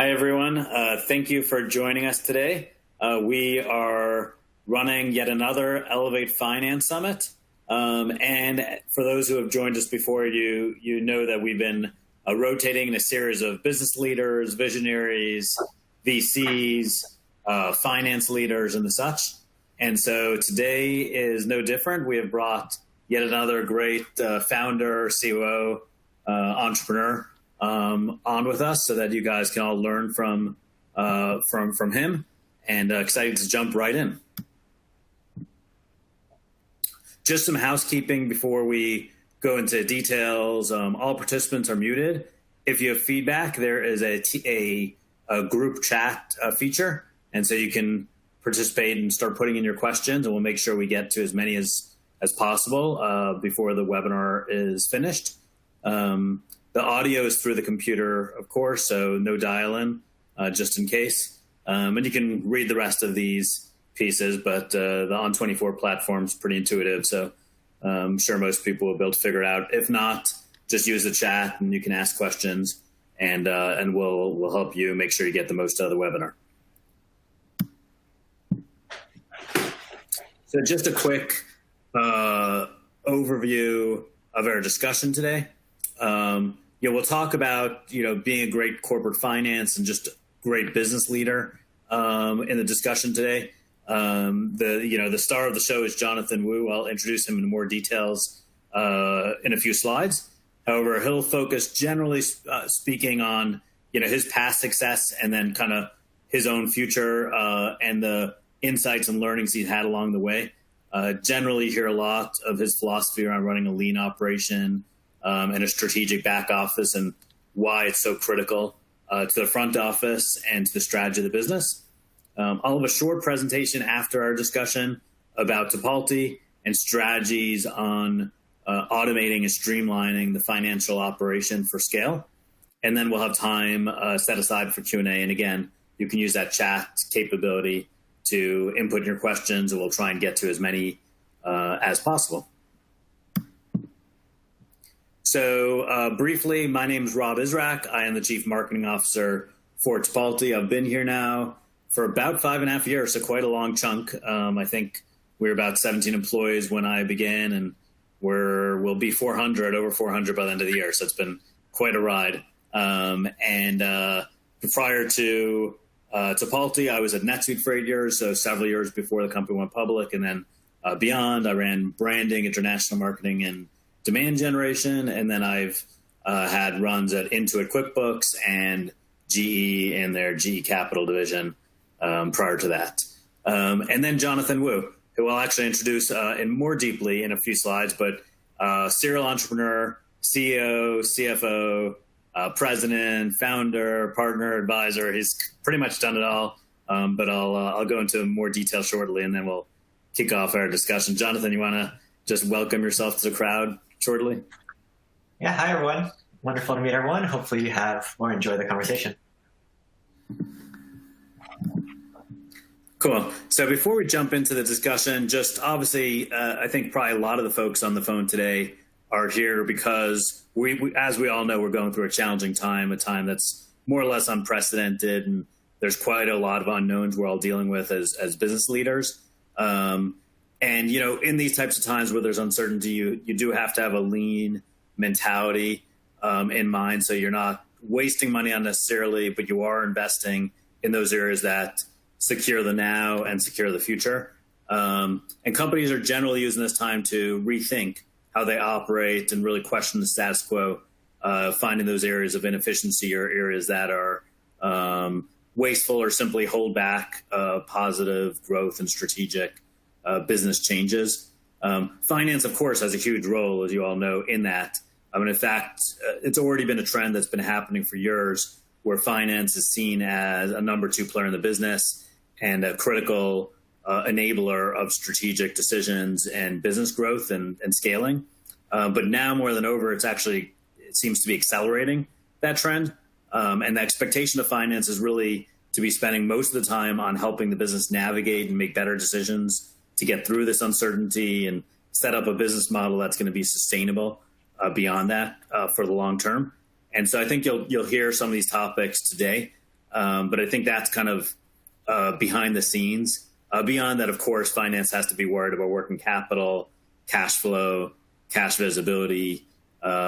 Hi, everyone. Thank you for joining us today. We are running yet another Elevate Finance Summit. And for those who have joined us before, you know that we've been rotating in a series of business leaders, visionaries, VCs, finance leaders, and the such. And so today is no different. We have brought yet another great founder, COO, entrepreneur on with us so that you guys can all learn from him, and excited to jump right in. Just some housekeeping before we go into details. All participants are muted. If you have feedback, there is a group chat feature, and so you can participate and start putting in your questions, and we'll make sure we get to as many as possible before the webinar is finished. The audio is through the computer, of course, so no dial-in, just in case. And you can read the rest of these pieces, but the On24 platform is pretty intuitive, so I'm sure most people will be able to figure it out. If not, just use the chat and you can ask questions, and we'll help you make sure you get the most out of the webinar. So just a quick overview of our discussion today. We'll talk about, being a great corporate finance and just great business leader in the discussion today. The star of the show is Jonathan Wu. I'll introduce him in more details in a few slides. However, he'll focus generally speaking on, his past success and then kind of his own future and the insights and learnings he's had along the way. Generally, you hear a lot of his philosophy around running a lean operation and a strategic back office, and why it's so critical to the front office and to the strategy of the business. I'll have a short presentation after our discussion about Tipalti and strategies on automating and streamlining the financial operation for scale. And then we'll have time set aside for Q&A. And again, you can use that chat capability to input your questions, and we'll try and get to as many as possible. So briefly, my name is Rob Israq. I am the Chief Marketing Officer for Tipalti. I've been here now for about 5.5 years, so quite a long chunk. I think we were about 17 employees when I began, and we'll be over 400 by the end of the year. So it's been quite a ride. And prior to Tipalti, I was at NetSuite for 8 years, so several years before the company went public. And then beyond, I ran branding, international marketing, and demand generation. And then I've had runs at Intuit QuickBooks and GE in their GE Capital division prior to that. And then Jonathan Wu, who I'll actually introduce in more deeply in a few slides, but serial entrepreneur, CEO, CFO, president, founder, partner, advisor. He's pretty much done it all, but I'll go into more detail shortly, and then we'll kick off our discussion. Jonathan, you want to just welcome yourself to the crowd shortly? Yeah, hi everyone. Wonderful to meet everyone. Hopefully you have or enjoy the conversation. Cool. So before we jump into the discussion, just obviously, I think probably a lot of the folks on the phone today are here because we as we all know, we're going through a challenging time, a time that's more or less unprecedented, and there's quite a lot of unknowns we're all dealing with as business leaders. And, in these types of times where there's uncertainty, you do have to have a lean mentality in mind. So you're not wasting money unnecessarily, but you are investing in those areas that secure the now and secure the future. And companies are generally using this time to rethink how they operate and really question the status quo, finding those areas of inefficiency or areas that are wasteful or simply hold back positive growth and strategic business changes. Finance, of course, has a huge role, as you all know, in that. In fact, it's already been a trend that's been happening for years, where finance is seen as a number 2 player in the business and a critical enabler of strategic decisions and business growth and scaling. But now more than ever, it seems to be accelerating that trend. And the expectation of finance is really to be spending most of the time on helping the business navigate and make better decisions to get through this uncertainty and set up a business model that's going to be sustainable beyond that for the long term. And so I think you'll hear some of these topics today But I think that's kind of behind the scenes. Beyond that, of course, finance has to be worried about working capital, cash flow, cash visibility,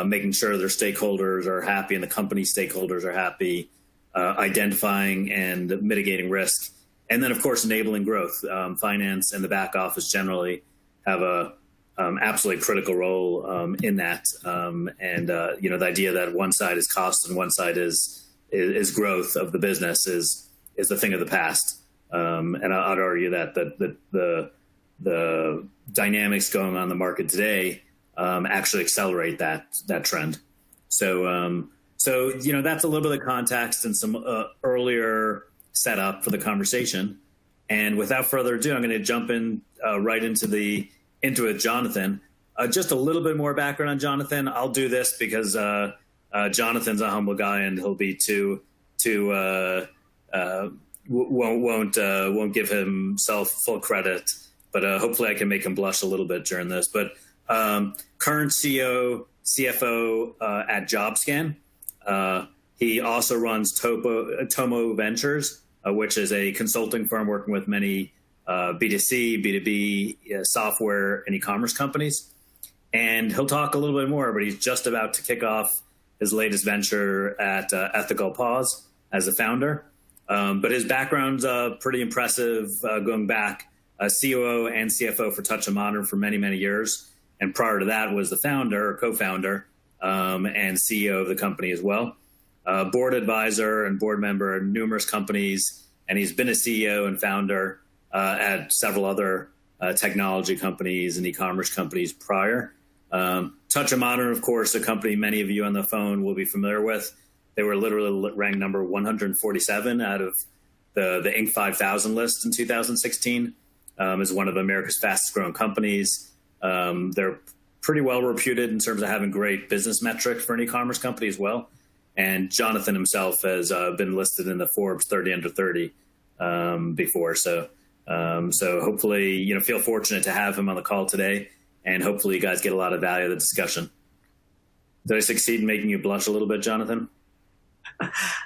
making sure their stakeholders are happy and the company stakeholders are happy, identifying and mitigating risk, and then, of course, enabling growth. Finance and the back office generally have a absolutely critical role in that. The idea that one side is cost and one side is growth of the business is the thing of the past. And I'd argue that the dynamics going on in the market today actually accelerate that trend. So that's a little bit of context and some earlier setup for the conversation. And without further ado, I'm going to jump in right into it, Jonathan. Just a little bit more background on Jonathan. I'll do this because Jonathan's a humble guy and he'll be won't give himself full credit, but hopefully I can make him blush a little bit during this. But current CEO, CFO at Jobscan. He also runs Tomo Ventures, which is a consulting firm working with many B2C, B2B software and e-commerce companies. And he'll talk a little bit more, but he's just about to kick off his latest venture at Ethical Pause as a founder. But his background's pretty impressive, going back COO and CFO for Touch of Modern for many, many years. And prior to that was the founder or co-founder and CEO of the company as well. Board advisor and board member at numerous companies. And he's been a CEO and founder at several other technology companies and e-commerce companies prior. Touch of Modern, of course, a company many of you on the phone will be familiar with. They were literally ranked number 147 out of the Inc. 5000 list in 2016 as one of America's fastest growing companies. They're pretty well reputed in terms of having great business metrics for an e-commerce company as well. And Jonathan himself has been listed in the Forbes 30 under 30 before. So hopefully, feel fortunate to have him on the call today. And hopefully you guys get a lot of value out of the discussion. Did I succeed in making you blush a little bit, Jonathan?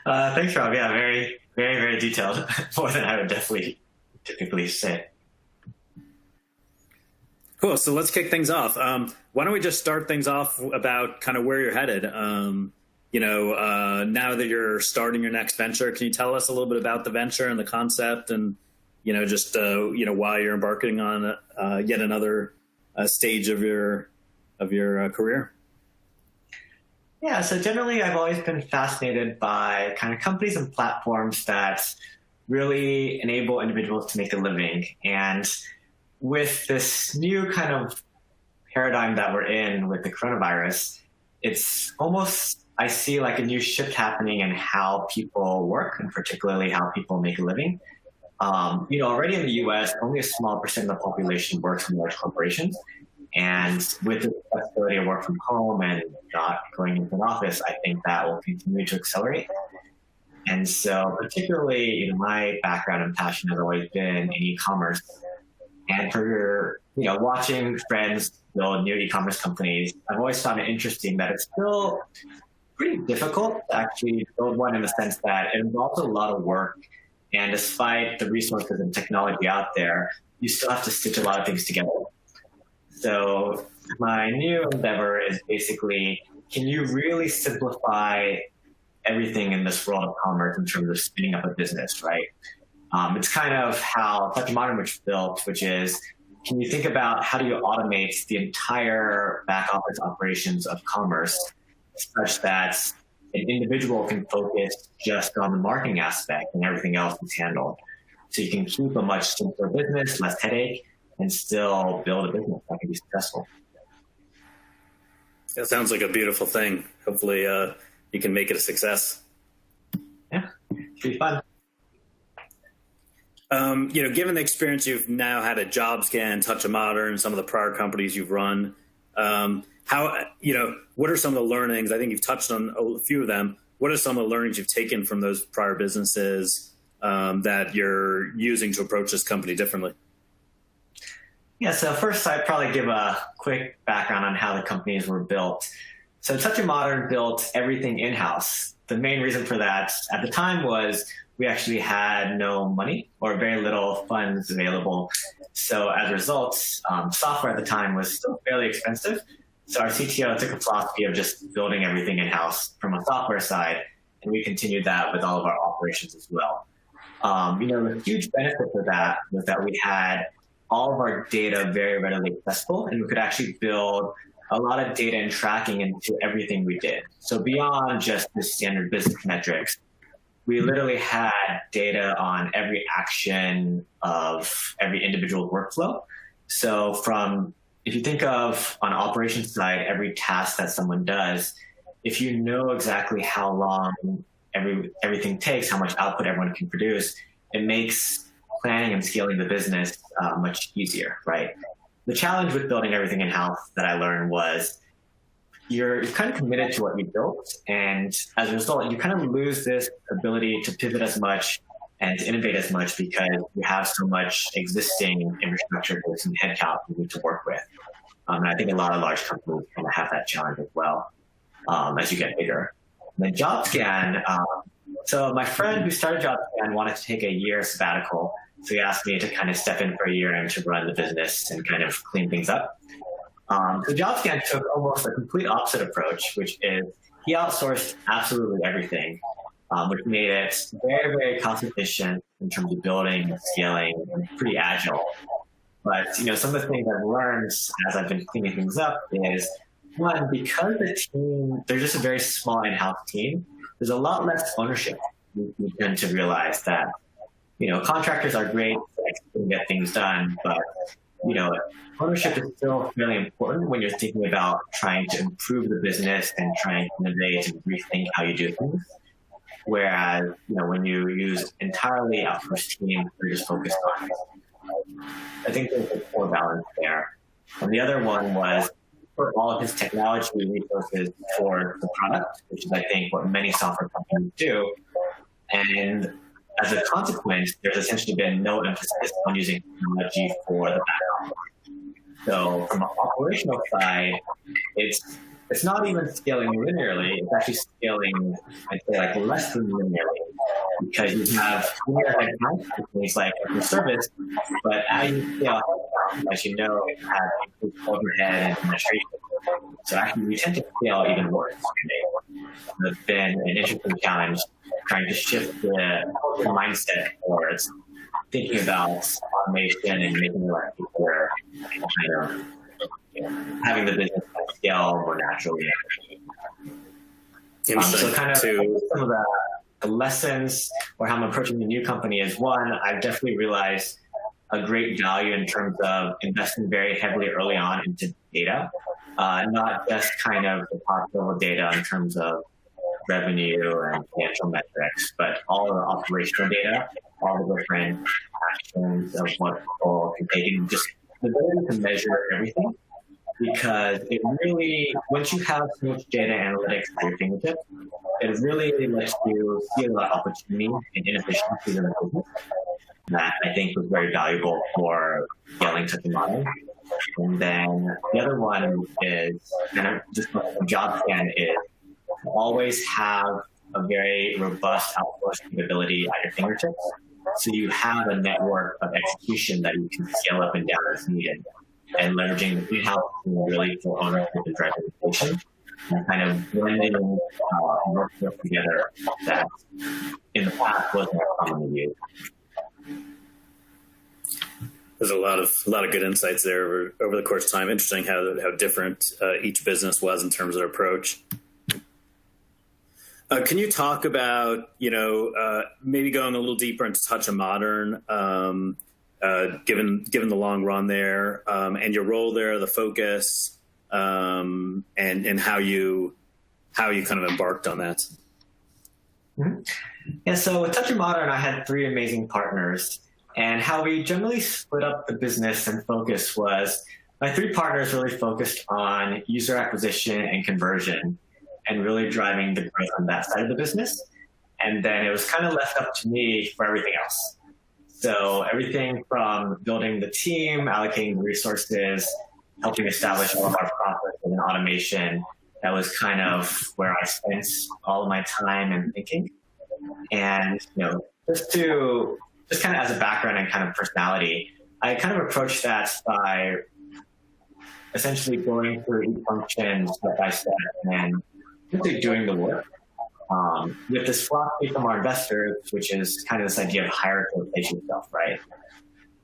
Thanks, Rob. Yeah, very, very, very detailed. More than I would definitely typically say. Cool. So let's kick things off. Why don't we just start things off about kind of where you're headed? Now that you're starting your next venture, can you tell us a little bit about the venture and the concept and, why you're embarking on yet another stage of your career? Yeah, so generally I've always been fascinated by kind of companies and platforms that really enable individuals to make a living. And with this new kind of paradigm that we're in with the coronavirus, it's almost, I see like a new shift happening in how people work and particularly how people make a living. Already in the US, only a small percent of the population works in large corporations. And with the flexibility of work from home and not going into an office, I think that will continue to accelerate. And so particularly, my background and passion has always been in e-commerce. And for, watching friends build new e-commerce companies, I've always found it interesting that it's still pretty difficult to actually build one in the sense that it involves a lot of work. And despite the resources and technology out there, you still have to stitch a lot of things together. So my new endeavor is basically, can you really simplify everything in this world of commerce in terms of spinning up a business, right? It's kind of how Touch of Modern was built, which is, can you think about how do you automate the entire back office operations of commerce such that an individual can focus just on the marketing aspect and everything else is handled. So you can keep a much simpler business, less headache, and still build a business that can be successful. That sounds like a beautiful thing. Hopefully you can make it a success. Yeah, should be fun. Given the experience you've now had at Jobscan, Touch of Modern, some of the prior companies you've run, what are some of the learnings? I think you've touched on a few of them. What are some of the learnings you've taken from those prior businesses that you're using to approach this company differently? Yeah, so first I'd probably give a quick background on how the companies were built. So Touch of Modern built everything in-house. The main reason for that at the time was we actually had no money or very little funds available. So as a result, software at the time was still fairly expensive. So our CTO took a philosophy of just building everything in-house from a software side, and we continued that with all of our operations as well. The huge benefit for that was that we had all of our data very readily accessible, and we could actually build a lot of data and tracking into everything we did. So beyond just the standard business metrics, we literally had data on every action of every individual workflow. So if you think of on operations side, every task that someone does, if you know exactly how long everything takes, how much output everyone can produce, it makes planning and scaling the business much easier, right? The challenge with building everything in-house that I learned was you're kind of committed to what you built. And as a result, you kind of lose this ability to pivot as much and to innovate as much because you have so much existing infrastructure and headcount you need to work with. And I think a lot of large companies kind of have that challenge as well as you get bigger. And then Jobscan, so my friend who started Jobscan wanted to take a year sabbatical. So he asked me to kind of step in for a year and to run the business and kind of clean things up. So Jobscan took almost a complete opposite approach, which is he outsourced absolutely everything, which made it very, very cost efficient in terms of building and scaling and pretty agile. But, some of the things I've learned as I've been cleaning things up is, one, because the team, they're just a very small in-house team, there's a lot less ownership. We tend to realize that, contractors are great to get things done, but, ownership is still really important when you're thinking about trying to improve the business and trying to innovate and rethink how you do things. Whereas, when you use entirely outsourced teams, you're just focused on it. I think there's a poor balance there. And the other one was put all of his technology resources for the product, which is, I think, what many software companies do. And as a consequence, there's essentially been no emphasis on using technology for the back office. So from an operational side, it's not even scaling linearly. It's actually scaling, I'd say, like less than linearly, because you have things like customer service, but as you scale, as you know, you have increased overhead and administration. So actually, we tend to scale even worse. It's been an interesting challenge trying to shift the mindset towards thinking about automation and making it like easier, kind of having the business scale more naturally. So kind of some of the lessons or how I'm approaching the new company is, one, I've definitely realized a great value in terms of investing very heavily early on into data, not just kind of the top level data in terms of revenue and financial metrics, but all the operational data, all the different actions of what people can take, and just the ability to measure everything. Because it really, once you have so much data analytics at your fingertips, it really lets you see a lot of opportunity and inefficiencies in the business. That I think was very valuable for scaling such a model. And then the other one is kind of just from Jobscan is to always have a very robust outsourcing capability at your fingertips. So you have a network of execution that you can scale up and down as needed, and leveraging the in-house team really for ownership and driving innovation, and kind of blending workflows together that in the past wasn't commonly used. There's a lot of good insights there over the course of time. Interesting how different each business was in terms of their approach. Can you talk about, maybe going a little deeper into touch of modern, given the long run there, and your role there, the focus, and how you kind of embarked on that? Mm-hmm. Yeah, so with Touch of Modern, I had 3 amazing partners, and how we generally split up the business and focus was my 3 partners really focused on user acquisition and conversion, and really driving the growth on that side of the business. And then it was kind of left up to me for everything else. So everything from building the team, allocating the resources, helping establish all of our processes and automation, that was kind of where I spent all of my time and thinking. And, just kind of as a background and kind of personality, I kind of approached that by essentially going through each function step by step and simply doing the work. With this philosophy from our investors, which is kind of this idea of hire to replace yourself, right?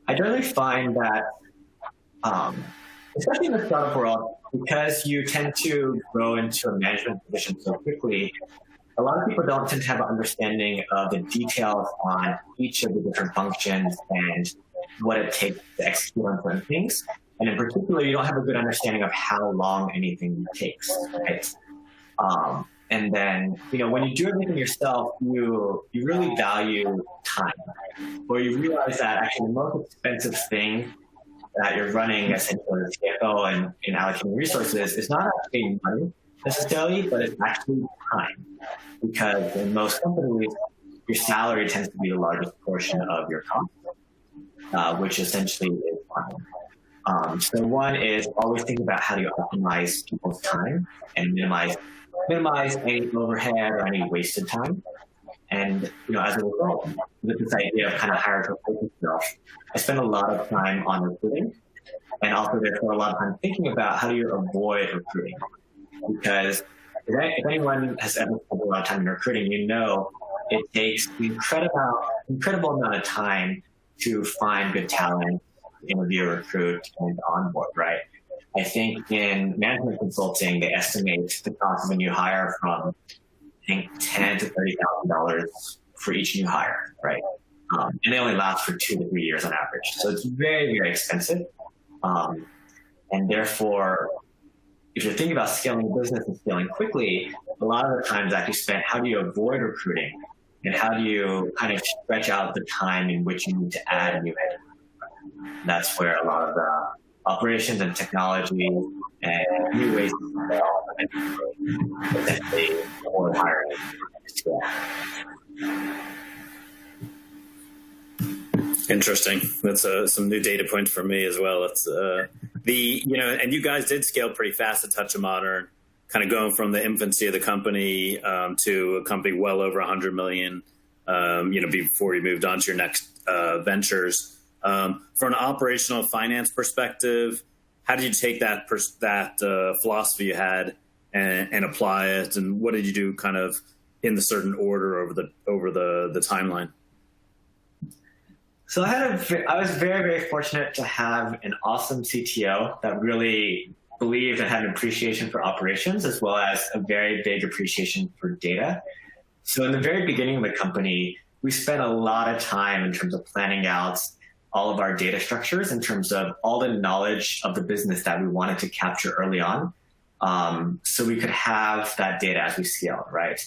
I generally find that, especially in the startup world, because you tend to grow into a management position so quickly, a lot of people don't tend to have an understanding of the details on each of the different functions and what it takes to execute on certain things. And in particular, you don't have a good understanding of how long anything takes, right? And then, when you do everything yourself, you really value time, or you realize that actually the most expensive thing that you're running essentially as a CFO and in allocating resources is not actually money necessarily, but it's actually time. Because in most companies, your salary tends to be the largest portion of your cost, which essentially is time. So one is always think about how do you optimize people's time and minimize any overhead or any wasted time. And, as a result, with this idea of kind of hire to replace yourself, I spend a lot of time on recruiting and also therefore a lot of time thinking about how do you avoid recruiting. Because if anyone has ever spent a lot of time in recruiting, it takes an incredible amount of time to find good talent, interview, recruit, and onboard, right? I think in management consulting, they estimate the cost of a new hire from, $10,000 to $30,000 for each new hire, right? And they only last for 2 to 3 years on average. So it's very, very expensive. And therefore, if you're thinking about scaling a business and scaling quickly, a lot of the time is actually spent, how do you avoid recruiting? And how do you kind of stretch out the time in which you need to add a new head? That's where a lot of the operations and technology and new ways to scale and essentially or hiring. Interesting. That's some new data points for me as well. It's and you guys did scale pretty fast at Touch of Modern, kind of going from the infancy of the company to a company well over 100 million, before you moved on to your next ventures. From an operational finance perspective, how did you take that philosophy you had and apply it? And what did you do kind of in the certain order over the timeline? So I was very, very fortunate to have an awesome CTO that really believed and had an appreciation for operations as well as a very big appreciation for data. So in the very beginning of the company, we spent a lot of time in terms of planning out all of our data structures in terms of all the knowledge of the business that we wanted to capture early on. So we could have that data as we scaled, right?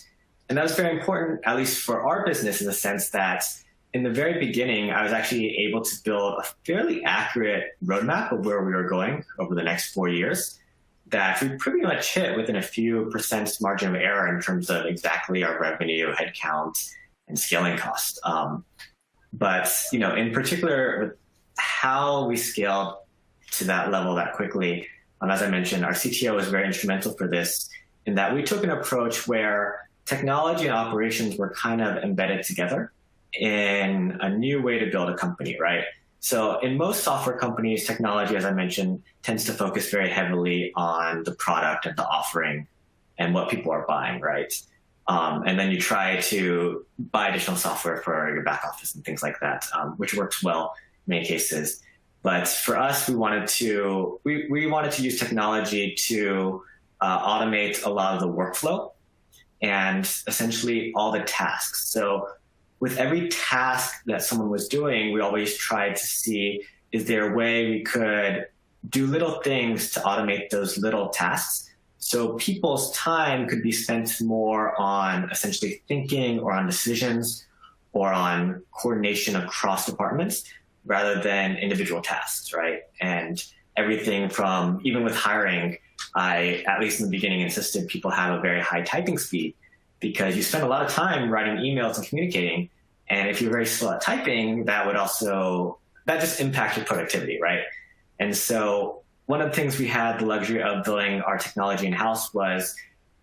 And that was very important, at least for our business, in the sense that in the very beginning, I was actually able to build a fairly accurate roadmap of where we were going over the next 4 years that we pretty much hit within a few % margin of error in terms of exactly our revenue, headcount, and scaling cost. But, in particular, with how we scaled to that level that quickly, as I mentioned, our CTO was very instrumental for this in that we took an approach where technology and operations were kind of embedded together in a new way to build a company, right? So in most software companies, technology, as I mentioned, tends to focus very heavily on the product and the offering and what people are buying, right? And then you try to buy additional software for your back office and things like that, which works well in many cases. But for us, we wanted to use technology to automate a lot of the workflow and essentially all the tasks. So with every task that someone was doing, we always tried to see, is there a way we could do little things to automate those little tasks? So people's time could be spent more on essentially thinking or on decisions or on coordination across departments rather than individual tasks, right? And everything from, even with hiring, I, at least in the beginning, insisted people have a very high typing speed because you spend a lot of time writing emails and communicating. And if you're very slow at typing, that just impacts your productivity, right? And so one of the things we had the luxury of building our technology in-house was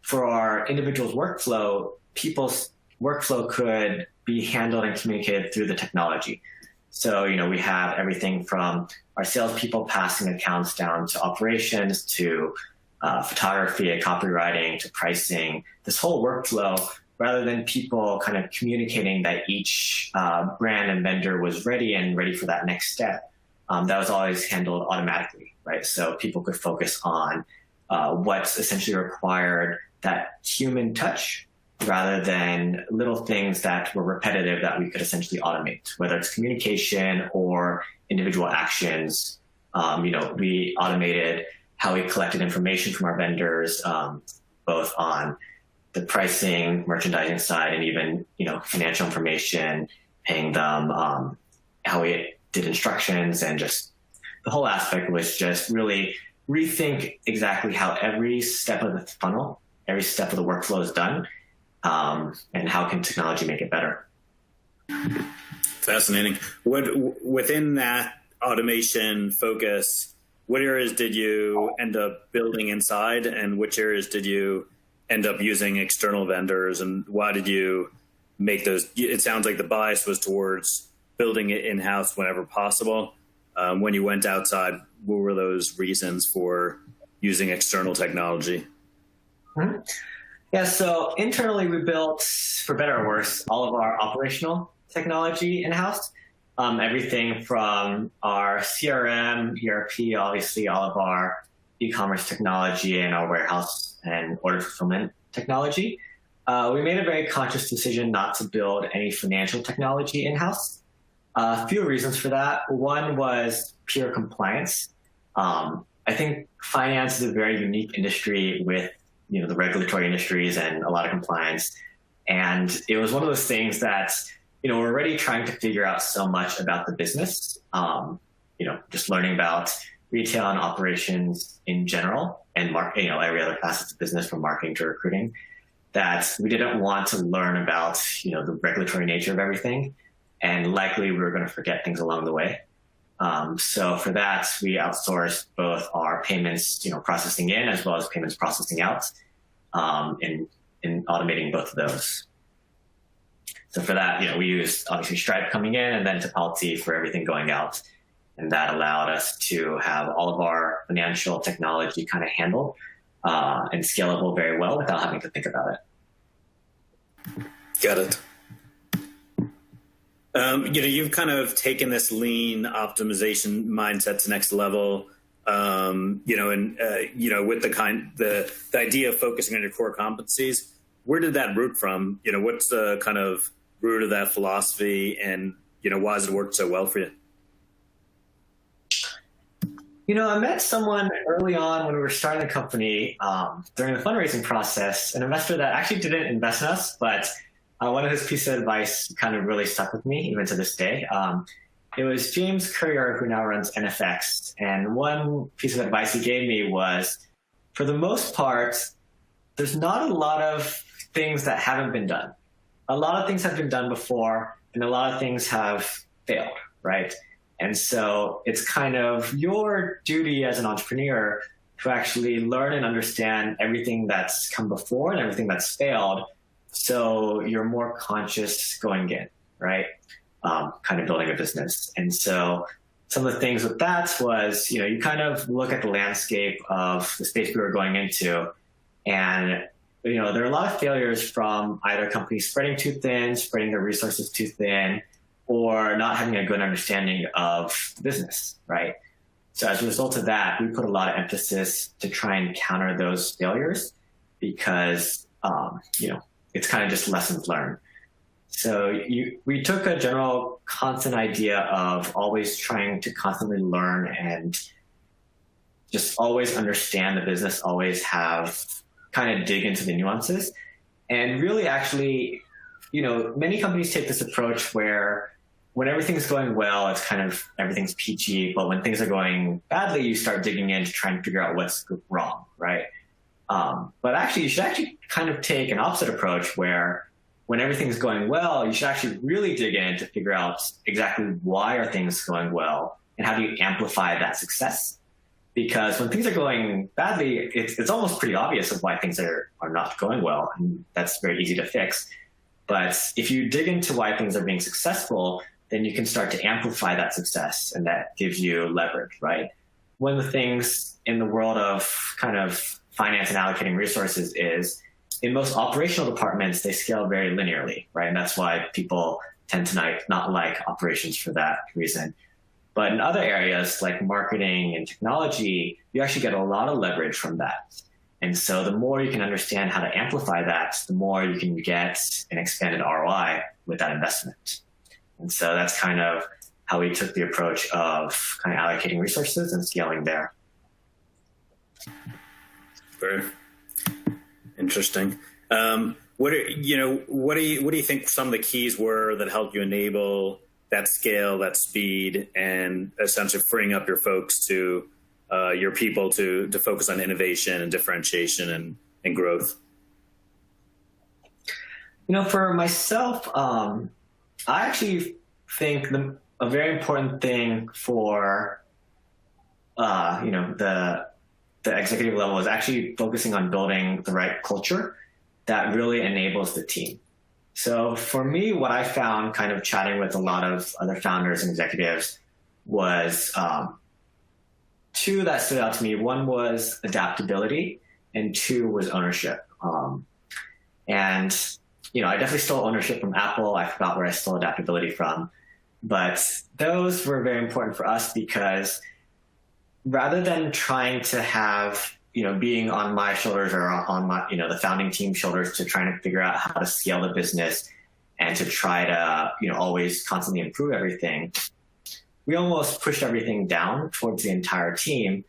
for our individual's workflow, people's workflow could be handled and communicated through the technology. So, we have everything from our salespeople passing accounts down to operations to photography and copywriting to pricing, this whole workflow, rather than people kind of communicating that each brand and vendor was ready for that next step. That was always handled automatically, right? So people could focus on what's essentially required, that human touch, rather than little things that were repetitive that we could essentially automate, whether it's communication or individual actions. We automated how we collected information from our vendors, both on the pricing, merchandising side, and even, financial information, paying them, how we did instructions, and just the whole aspect was just really rethink exactly how every step of the funnel, every step of the workflow is done, and how can technology make it better. Fascinating. Within that automation focus, what areas did you end up building inside, and which areas did you end up using external vendors, and why did you make those? It sounds like the bias was towards building it in-house whenever possible. When you went outside, what were those reasons for using external technology? Mm-hmm. Yeah, so internally we built, for better or worse, all of our operational technology in-house. Everything from our CRM, ERP, obviously all of our e-commerce technology, and our warehouse and order fulfillment technology. We made a very conscious decision not to build any financial technology in-house. A few reasons for that. One was pure compliance. I think finance is a very unique industry with the regulatory industries and a lot of compliance. And it was one of those things that, we're already trying to figure out so much about the business, just learning about retail and operations in general, and every other facet of business from marketing to recruiting, that we didn't want to learn about, the regulatory nature of everything. And likely we were going to forget things along the way. So for that, we outsourced both our payments, processing in as well as payments processing out, in automating both of those. So for that, we used obviously Stripe coming in and then Topalti for everything going out. And that allowed us to have all of our financial technology kind of handled and scalable very well without having to think about it. Got it. You've kind of taken this lean optimization mindset to next level, with the idea of focusing on your core competencies. Where did that root from? What's the kind of root of that philosophy, and, why has it worked so well for you? I met someone early on when we were starting the company, during the fundraising process, an investor that actually didn't invest in us, but one of his pieces of advice kind of really stuck with me even to this day. It was James Courier, who now runs NFX. And one piece of advice he gave me was, for the most part, there's not a lot of things that haven't been done. A lot of things have been done before, and a lot of things have failed, right? And so it's kind of your duty as an entrepreneur to actually learn and understand everything that's come before and everything that's failed, so you're more conscious going in, right? Kind of building a business. And so some of the things with that was, you kind of look at the landscape of the space we were going into, and there are a lot of failures from either companies spreading too thin, spreading their resources too thin, or not having a good understanding of the business, right? So as a result of that, we put a lot of emphasis to try and counter those failures, because, it's kind of just lessons learned. So we took a general constant idea of always trying to constantly learn and just always understand the business, always have kind of dig into the nuances. And really actually, many companies take this approach where when everything's going well, it's kind of everything's peachy, but when things are going badly, you start digging in to try and figure out what's wrong, right? But actually, you should actually kind of take an opposite approach where when everything's going well, you should actually really dig in to figure out exactly why are things going well and how do you amplify that success. Because when things are going badly, it's almost pretty obvious of why things are not going well, and that's very easy to fix. But if you dig into why things are being successful, then you can start to amplify that success, and that gives you leverage, right? One of the things in the world of kind of finance and allocating resources is in most operational departments, they scale very linearly, right? And that's why people tend to not like operations for that reason. But in other areas like marketing and technology, you actually get a lot of leverage from that. And so the more you can understand how to amplify that, the more you can get an expanded ROI with that investment. And so that's kind of how we took the approach of kind of allocating resources and scaling there. Very interesting. What do you think some of the keys were that helped you enable that scale, that speed, and essentially freeing up your folks to your people to focus on innovation and differentiation and growth? For myself, I actually think a very important thing for the executive level is actually focusing on building the right culture that really enables the team. So for me, what I found kind of chatting with a lot of other founders and executives was two that stood out to me. One was adaptability, and two was ownership. I definitely stole ownership from Apple. I forgot where I stole adaptability from. But those were very important for us because rather than trying to have, being on my shoulders or on my, the founding team's shoulders to trying to figure out how to scale the business and to try to, always constantly improve everything, we almost pushed everything down towards the entire team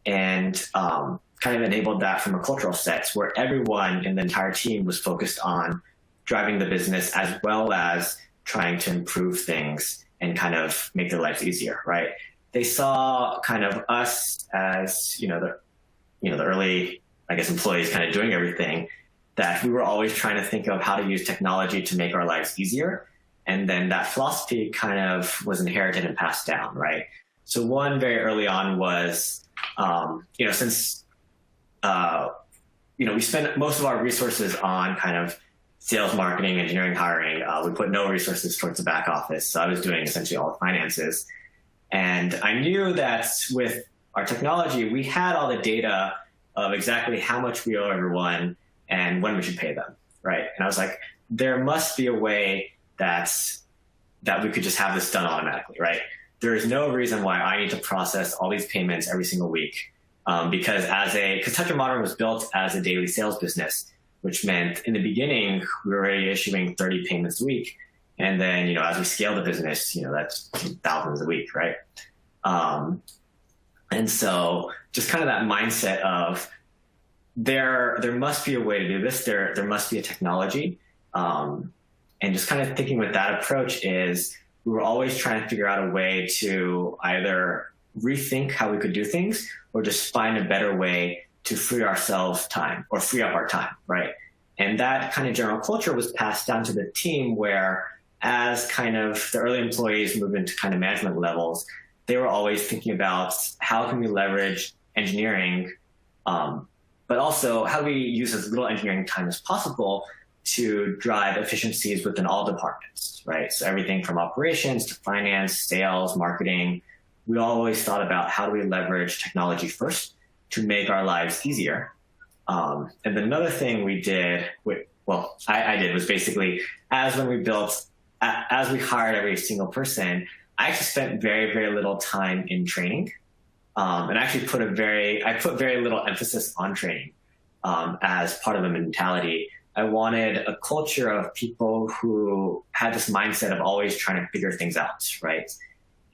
and kind of enabled that from a cultural sense where everyone in the entire team was focused on driving the business as well as trying to improve things and kind of make their lives easier, right? They saw kind of us as, the early, employees kind of doing everything, that we were always trying to think of how to use technology to make our lives easier. And then that philosophy kind of was inherited and passed down, right? So one very early on was, since, we spend most of our resources on kind of sales, marketing, engineering, hiring. We put no resources towards the back office. So I was doing essentially all the finances. And I knew that with our technology, we had all the data of exactly how much we owe everyone and when we should pay them, right? And I was like, there must be a way that we could just have this done automatically, right? There is no reason why I need to process all these payments every single week. Because Touch Modern was built as a daily sales business, which meant in the beginning, we were already issuing 30 payments a week. And then, as we scale the business, that's thousands a week, right? And so just kind of that mindset of there must be a way to do this. There must be a technology. And just kind of thinking with that approach is we were always trying to figure out a way to either rethink how we could do things or just find a better way to free ourselves time or free up our time, right? And that kind of general culture was passed down to the team where as kind of the early employees moved into kind of management levels, they were always thinking about how can we leverage engineering, but also how do we use as little engineering time as possible to drive efficiencies within all departments, right? So everything from operations to finance, sales, marketing, we always thought about how do we leverage technology first to make our lives easier. And then another thing we did, I did was basically as we hired every single person, I actually spent very, very little time in training. And actually I put very little emphasis on training as part of the mentality. I wanted a culture of people who had this mindset of always trying to figure things out, right?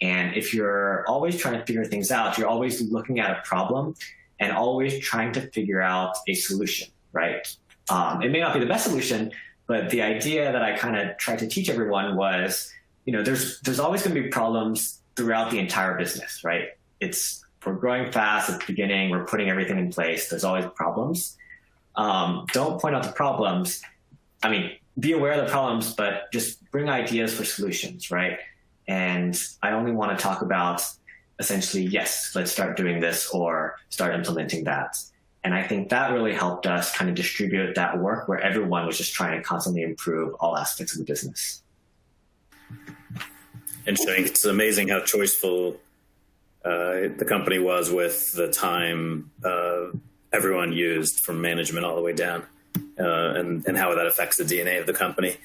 And if you're always trying to figure things out, you're always looking at a problem and always trying to figure out a solution, right? It may not be the best solution, but the idea that I kind of tried to teach everyone was, there's always going to be problems throughout the entire business, right? We're growing fast at the beginning, we're putting everything in place, there's always problems. Don't point out the problems. Be aware of the problems, but just bring ideas for solutions, right? And I only want to talk about essentially, yes, let's start doing this or start implementing that. And I think that really helped us kind of distribute that work where everyone was just trying to constantly improve all aspects of the business. Interesting. It's amazing how choiceful the company was with the time everyone used, from management all the way down, and how that affects the DNA of the company.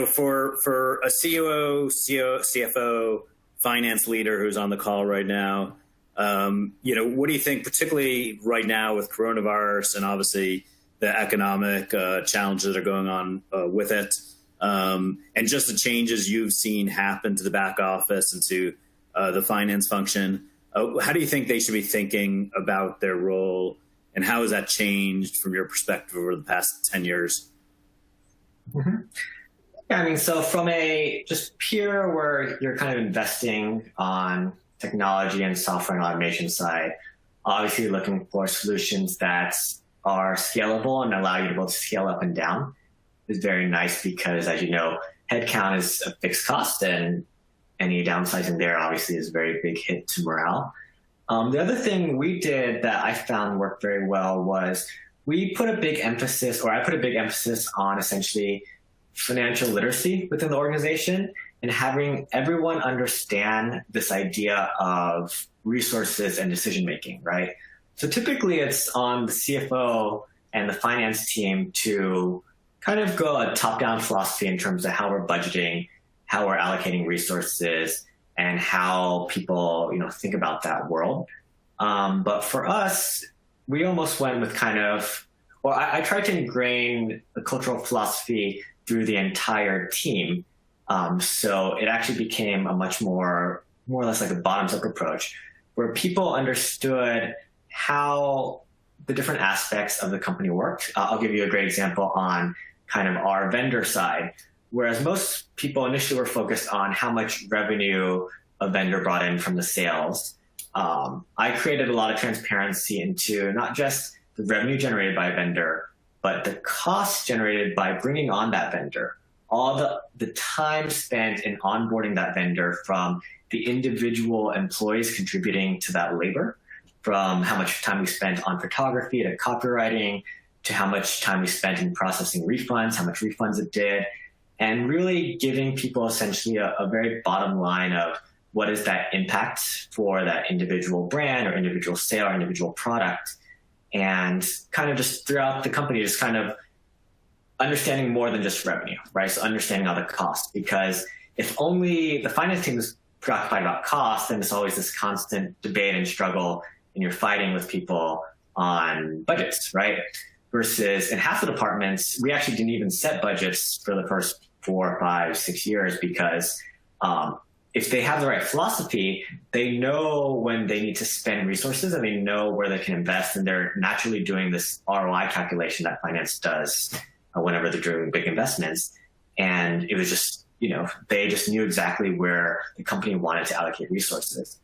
For a COO, CFO, finance leader who's on the call right now, what do you think, particularly right now with coronavirus and obviously the economic challenges that are going on with it, and just the changes you've seen happen to the back office and to the finance function? How do you think they should be thinking about their role, and how has that changed from your perspective over the past 10 years? Mm-hmm. Yeah, I mean, so from a just pure where you're kind of investing on technology and software and automation side, obviously you're looking for solutions that are scalable and allow you to both scale up and down. Is very nice because, as you know, headcount is a fixed cost, and any downsizing there obviously is a very big hit to morale. The other thing we did that I found worked very well was I put a big emphasis on essentially financial literacy within the organization and having everyone understand this idea of resources and decision making, right? So typically it's on the CFO and the finance team to kind of go a top-down philosophy in terms of how we're budgeting, how we're allocating resources, and how people, think about that world. But for us, we almost went with I tried to ingrain the cultural philosophy through the entire team. So it actually became a much more or less like a bottoms-up approach, where people understood how the different aspects of the company worked. I'll give you a great example on kind of our vendor side. Whereas most people initially were focused on how much revenue a vendor brought in from the sales, I created a lot of transparency into not just the revenue generated by a vendor, but the cost generated by bringing on that vendor, all the time spent in onboarding that vendor, from the individual employees contributing to that labor, from how much time we spent on photography to copywriting, to how much time we spent in processing refunds, how much refunds it did, and really giving people essentially a very bottom line of what is that impact for that individual brand or individual sale or individual product. And kind of just throughout the company, just kind of understanding more than just revenue, right? So understanding all the costs, because if only the finance team is preoccupied about cost, then it's always this constant debate and struggle, and you're fighting with people on budgets, right? Versus in half the departments, we actually didn't even set budgets for the first 4, 5, 6 years, because if they have the right philosophy, they know when they need to spend resources and they know where they can invest, and they're naturally doing this ROI calculation that finance does whenever they're doing big investments. And it was just, they just knew exactly where the company wanted to allocate resources.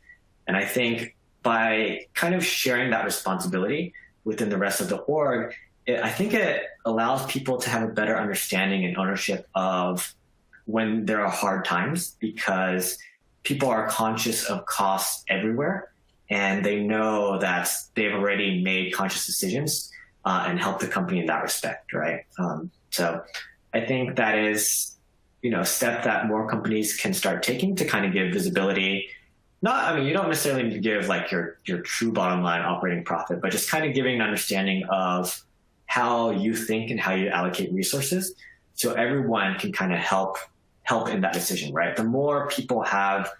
And I think by kind of sharing that responsibility within the rest of the org, I think it allows people to have a better understanding and ownership of when there are hard times, because people are conscious of costs everywhere, and they know that they've already made conscious decisions and helped the company in that respect, right? So I think that is, a step that more companies can start taking to kind of give visibility. You don't necessarily need to give like your true bottom line operating profit, but just kind of giving an understanding of how you think and how you allocate resources, so everyone can kind of help in that decision, right? The more people have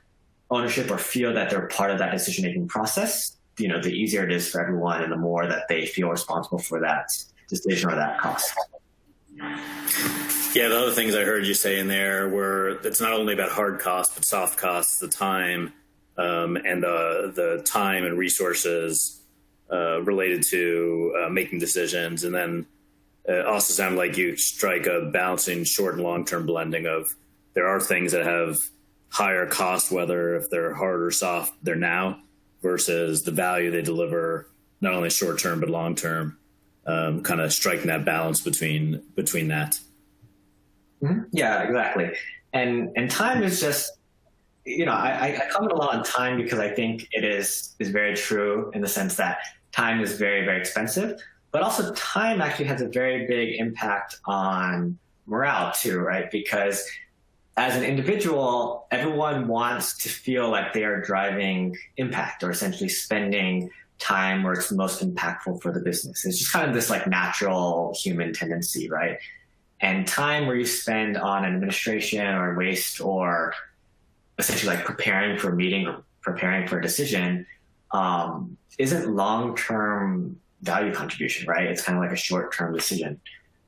ownership or feel that they're part of that decision-making process, the easier it is for everyone, and the more that they feel responsible for that decision or that cost. Yeah, the other things I heard you say in there were, it's not only about hard costs, but soft costs, the time, and the time and resources related to making decisions. And then it also sounded like you strike a balancing short and long-term blending of, there are things that have higher cost, whether if they're hard or soft, they're now, versus the value they deliver, not only short-term, but long-term, kind of striking that balance between that. Mm-hmm. Yeah, exactly. And time is just, I comment a lot on time because I think it is very true in the sense that time is very, very expensive, but also time actually has a very big impact on morale too, right? Because as an individual, everyone wants to feel like they are driving impact or essentially spending time where it's most impactful for the business. It's just kind of this like natural human tendency, right? And time where you spend on administration or waste or essentially like preparing for a meeting or preparing for a decision isn't long-term value contribution, right? It's kind of like a short-term decision.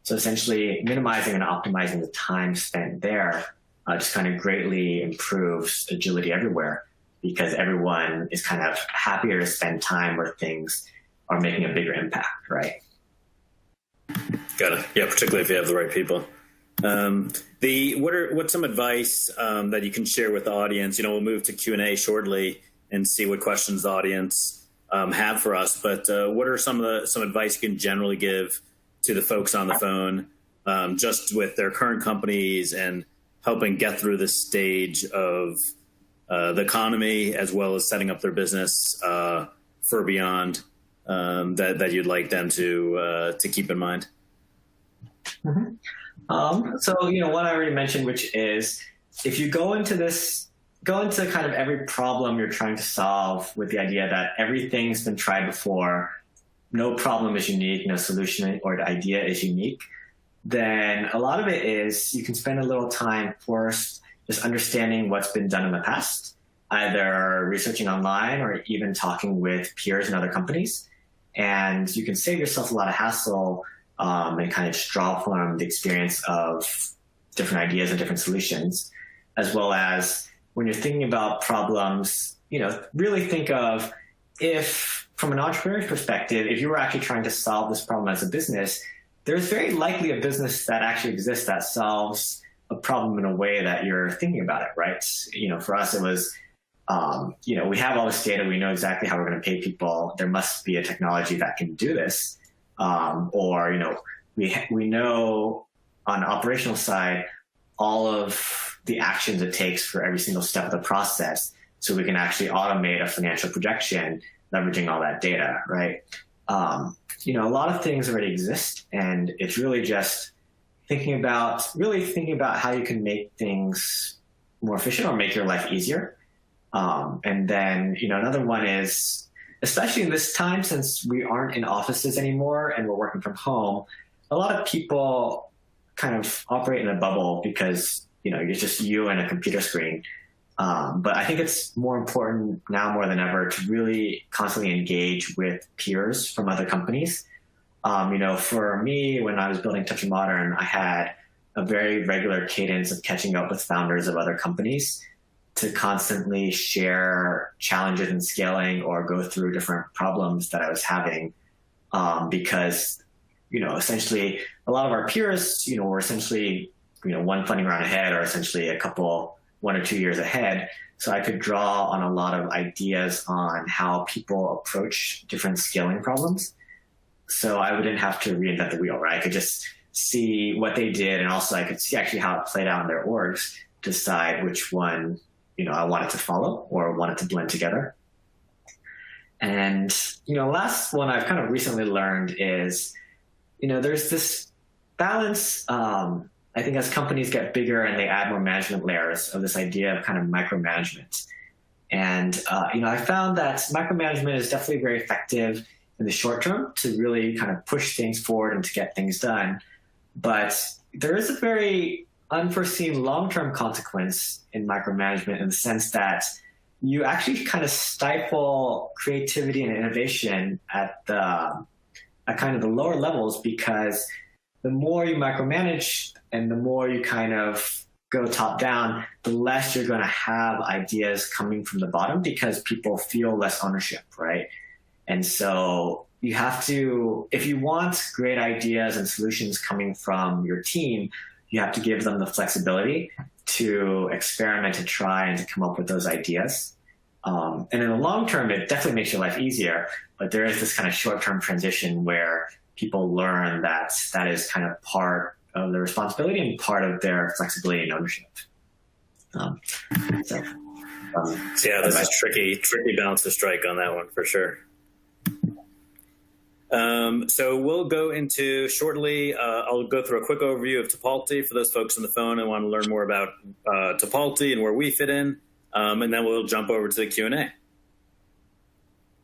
So essentially minimizing and optimizing the time spent there just kind of greatly improves agility everywhere, because everyone is kind of happier to spend time where things are making a bigger impact, right? Got it. Yeah, particularly if you have the right people. What's some advice that you can share with the audience? We'll move to Q&A shortly and see what questions the audience have for us. But what are some advice you can generally give to the folks on the phone, just with their current companies and helping get through this stage of the economy, as well as setting up their business for beyond, that you'd like them to keep in mind? Mm-hmm. So, what I already mentioned, which is if you go into kind of every problem you're trying to solve with the idea that everything's been tried before, no problem is unique, no solution or idea is unique, then a lot of it is you can spend a little time first just understanding what's been done in the past, either researching online or even talking with peers in other companies. And you can save yourself a lot of hassle and kind of draw from the experience of different ideas and different solutions, as well as when you're thinking about problems, really think of, if from an entrepreneur's perspective, if you were actually trying to solve this problem as a business, there's very likely a business that actually exists that solves a problem in a way that you're thinking about it, right? For us, it was, we have all this data, we know exactly how we're going to pay people. There must be a technology that can do this. We know on the operational side, all of the actions it takes for every single step of the process, so we can actually automate a financial projection, leveraging all that data, right? A lot of things already exist, and it's really just thinking about how you can make things more efficient or make your life easier. And then, another one is, especially in this time, since we aren't in offices anymore and we're working from home, a lot of people kind of operate in a bubble because, it's just you and a computer screen. But I think it's more important now more than ever to really constantly engage with peers from other companies. For me, when I was building Touch of Modern, I had a very regular cadence of catching up with founders of other companies to constantly share challenges in scaling or go through different problems that I was having. Because, essentially a lot of our peers, were essentially, one funding round ahead, or essentially 1 or 2 years ahead. So I could draw on a lot of ideas on how people approach different scaling problems. So I wouldn't have to reinvent the wheel, right? I could just see what they did, and also I could see actually how it played out in their orgs, decide which one, I wanted to follow or wanted to blend together. And, last one I've kind of recently learned is, there's this balance, I think, as companies get bigger and they add more management layers, of this idea of kind of micromanagement. And, I found that micromanagement is definitely very effective in the short term to really kind of push things forward and to get things done. But there is a very unforeseen long-term consequence in micromanagement, in the sense that you actually kind of stifle creativity and innovation at kind of the lower levels, because the more you micromanage and the more you kind of go top down, the less you're going to have ideas coming from the bottom, because people feel less ownership, right? And so you have to, if you want great ideas and solutions coming from your team, you have to give them the flexibility to experiment, to try, and to come up with those ideas. And in the long term, it definitely makes your life easier, but there is this kind of short-term transition where people learn that that is kind of part of their responsibility and part of their flexibility and ownership. Yeah, this is tricky balance to strike on that one, for sure. So we'll go into shortly. I'll go through a quick overview of Tipalti for those folks on the phone and want to learn more about Tipalti and where we fit in. And then we'll jump over to the Q&A.